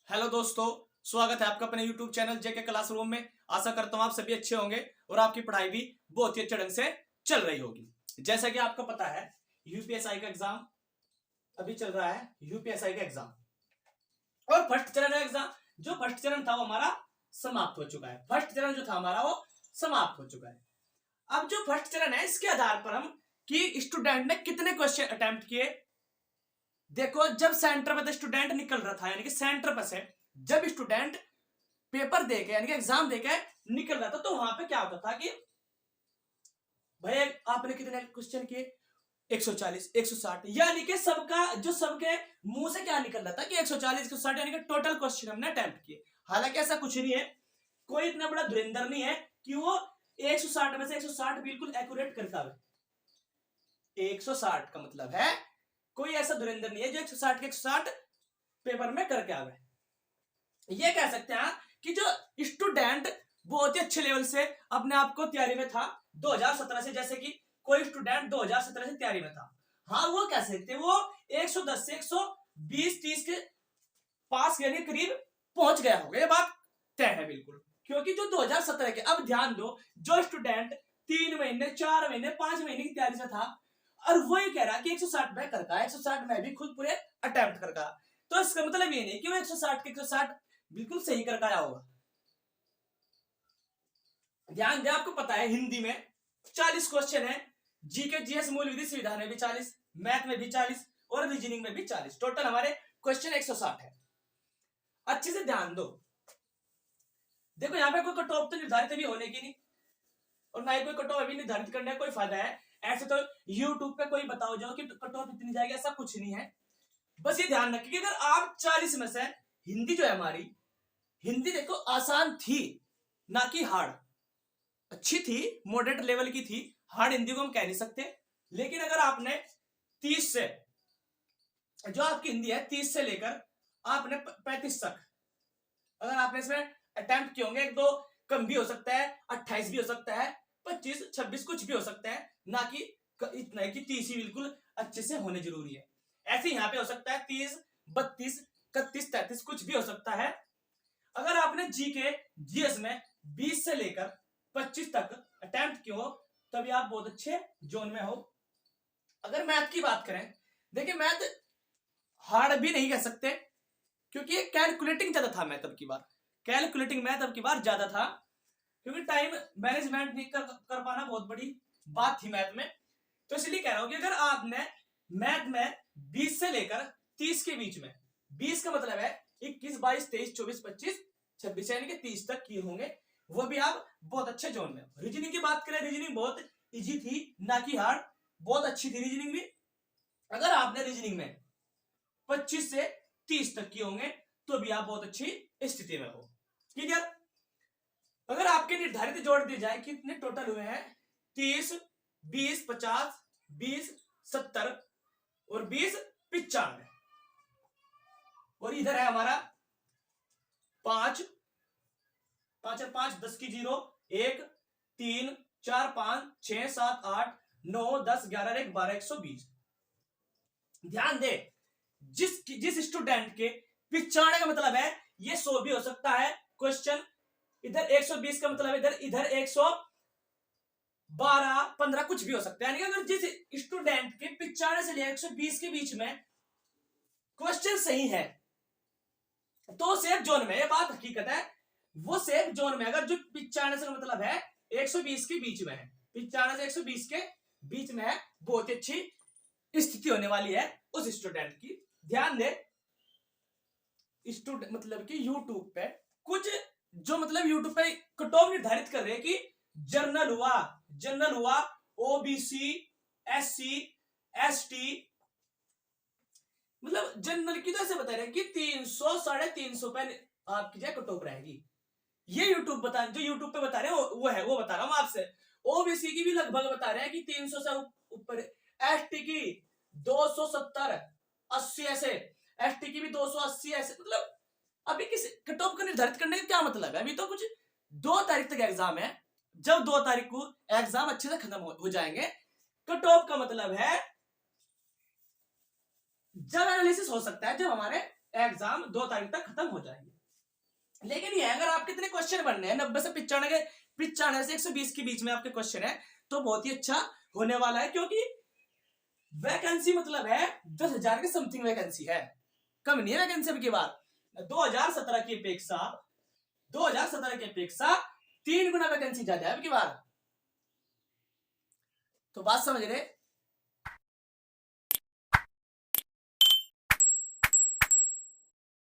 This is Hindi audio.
हेलो दोस्तों, स्वागत है आपका अपने यूट्यूब चैनल जेके क्लासरूम में। आशा करता हूँ आप सभी अच्छे होंगे और आपकी पढ़ाई भी बहुत ही अच्छे ढंग से चल रही होगी। जैसा कि आपको पता है, यूपीएसआई का एग्जाम अभी चल रहा है। यूपीएसआई का एग्जाम और फर्स्ट चरण एग्जाम, जो फर्स्ट चरण था वो हमारा समाप्त हो चुका है। फर्स्ट चरण जो था हमारा वो समाप्त हो चुका है। अब जो फर्स्ट चरण है, इसके आधार पर हम कि स्टूडेंट ने कितने क्वेश्चन अटेम्प्ट किए। देखो, जब सेंटर पे स्टूडेंट निकल रहा था, यानी कि सेंटर पे से जब स्टूडेंट पेपर देके यानी कि एग्जाम देके निकल रहा था, तो वहां पे क्या होता था कि भाई आपने कितने क्वेश्चन किए, 140 160, यानी कि सबके मुंह से क्या निकल रहा था कि 140 160, यानी कि टोटल क्वेश्चन हमने अटेम्प्ट किए। हालांकि ऐसा कुछ नहीं है, कोई इतना बड़ा धुरंधर नहीं है कि वो 160 में से 160 बिल्कुल एक्यूरेट करता है। 160 का मतलब है कोई ऐसा धुरंधर नहीं है जो 160 के 160 पेपर में करके आवे। ये कह सकते हैं कि जो स्टूडेंट बहुत ही अच्छे लेवल से अपने आप को तैयारी में था 2017 से, जैसे कि कोई स्टूडेंट 2017 से तैयारी में था, हाँ वो कह सकते हैं वो 110 से 120-30 के पास यानी करीब पहुंच गया होगा। ये बात तय है बिल्कुल, क्योंकि जो 2017 के, अब ध्यान दो, जो स्टूडेंट 3 महीने 4 महीने 5 महीने की तैयारी से था और वो ये कह रहा कि 160 में करता, 160 में भी खुद पूरे अटेम्प्ट करता, तो इसका मतलब ये नहीं कि वो 160 के 160 बिल्कुल सही कर आया होगा। ध्यान दे, आपको पता है हिंदी में 40 क्वेश्चन है, जीके जीएस मूल विधि संविधान में भी 40, मैथ में भी 40 और रीजनिंग में भी 40, टोटल हमारे क्वेश्चन 160 है। अच्छे से ध्यान दो। देखो, यहाँ पे कोई कट ऑफ तो निर्धारित भी होने की नहीं और ना ही कोई कट ऑफ अभी निर्धारित करने का कोई फायदा है। ऐसे तो यूट्यूब पे कोई बताओ जाओ कि कट ऑफ इतनी जाएगी, ऐसा कुछ नहीं है। बस ये ध्यान रखिए कि अगर आप 40 में से हिंदी जो है हमारी, हिंदी देखो आसान थी ना कि हार्ड, अच्छी थी, मॉडरेट लेवल की थी, हार्ड हिंदी को हम कह नहीं सकते। लेकिन अगर आपने 30 से, जो आपकी हिंदी है 30 से लेकर आपने 35 तक अगर आपने इसमें अटेम्प्ट किए होंगे, एक दो कम भी हो सकता है, 28 भी हो सकता है, 25 26 कुछ भी हो सकता है, ना कि इतना है कि 30 ही बिल्कुल अच्छे से होने जरूरी है। ऐसे यहाँ पे हो सकता है 30 32 31 33 कुछ भी हो सकता है। अगर आपने जीके जीएस में 20 से लेकर 25 तक अटेम्प्ट किए हो, तभी आप बहुत अच्छे जोन में हो। अगर मैथ की बात करें, देखिए मैथ हार्ड भी नहीं कह सकते, क्योंकि कैलकुलेटिंग ज्यादा था मैथ अब की बार, कैलकुलेटिंग मैथ अब की बार ज्यादा था, क्योंकि टाइम मैनेजमेंट नहीं कर पाना बहुत बड़ी बात थी मैथ में। तो इसलिए कह रहा हूं कि अगर आपने मैथ में 20 से लेकर 30 के बीच में, 20 का मतलब है 21 22 23 24 25 26 यानी कि 30 तक किए होंगे, वो भी आप बहुत अच्छे जोन में। रीजनिंग की बात करें, रीजनिंग बहुत इजी थी ना कि हार्ड, बहुत अच्छी थी रीजनिंग भी। अगर आपने रीजनिंग में 25 से 30 तक किए होंगे तो भी आप बहुत अच्छी स्थिति में हो। क्लियर? अगर आपके निर्धारित जोड़ दिए जाए, कितने टोटल हुए हैं, 30 20 50 20 70 और 20 95, और इधर है हमारा 5 5 और 5 10 की 0 1 3 4 5 6 7 8 9 10 11 1 12 120। ध्यान दे, जिस स्टूडेंट के 95 का मतलब है ये 100 भी हो सकता है क्वेश्चन, इधर 120 का मतलब इधर 112 15 कुछ भी हो सकता है। यानी कि अगर जिस स्टूडेंट के 95 से लेकर 120 के बीच में क्वेश्चन सही है तो सेफ जोन में, ये बात हकीकत है, वो सेफ जोन में। अगर जो 95 से मतलब है 120 के बीच में है, 95 से 120 के बीच में है, बहुत अच्छी स्थिति होने वाली है उस स्टूडेंट की। ध्यान दे, स्टूडेंट मतलब कि यूट्यूब पे कुछ जो मतलब यूट्यूब पे कट ऑफ निर्धारित कर रहे हैं कि जनरल हुआ ओबीसी एससी एसटी, मतलब जनरल की तो ऐसे बता रहे हैं कि 300 350 पे आपकी जाए कट ऑफ रहेगी। ये यूट्यूब जो यूट्यूब पे बता रहे हैं वो बता रहा हूं आपसे। ओबीसी की भी लगभग बता रहे हैं कि 300 से ऊपर, एसटी की 270 80 ऐसे, एसटी की भी 280 ऐसे। मतलब अभी किस कट ऑफ का निर्धारित करने का क्या मतलब है, अभी तो कुछ 2 तारीख तक एग्जाम है। जब 2 तारीख को एग्जाम अच्छे से खत्म हो जाएंगे, कट ऑफ का मतलब है जब एनालिसिस हो सकता है, जब हमारे एग्जाम 2 तारीख तक खत्म हो जाएगी। लेकिन ये अगर आप कितने क्वेश्चन बनने हैं 90 से 95 से 120 के बीच में आपके क्वेश्चन है तो बहुत ही अच्छा होने वाला है, क्योंकि वैकेंसी मतलब है 10,000 के समथिंग वैकेंसी है, कम नहीं है वैकेंसी की बात। 2017 की अपेक्षा 3 गुना वैकेंसी ज्यादा है अब की बार। तो बात समझ रहे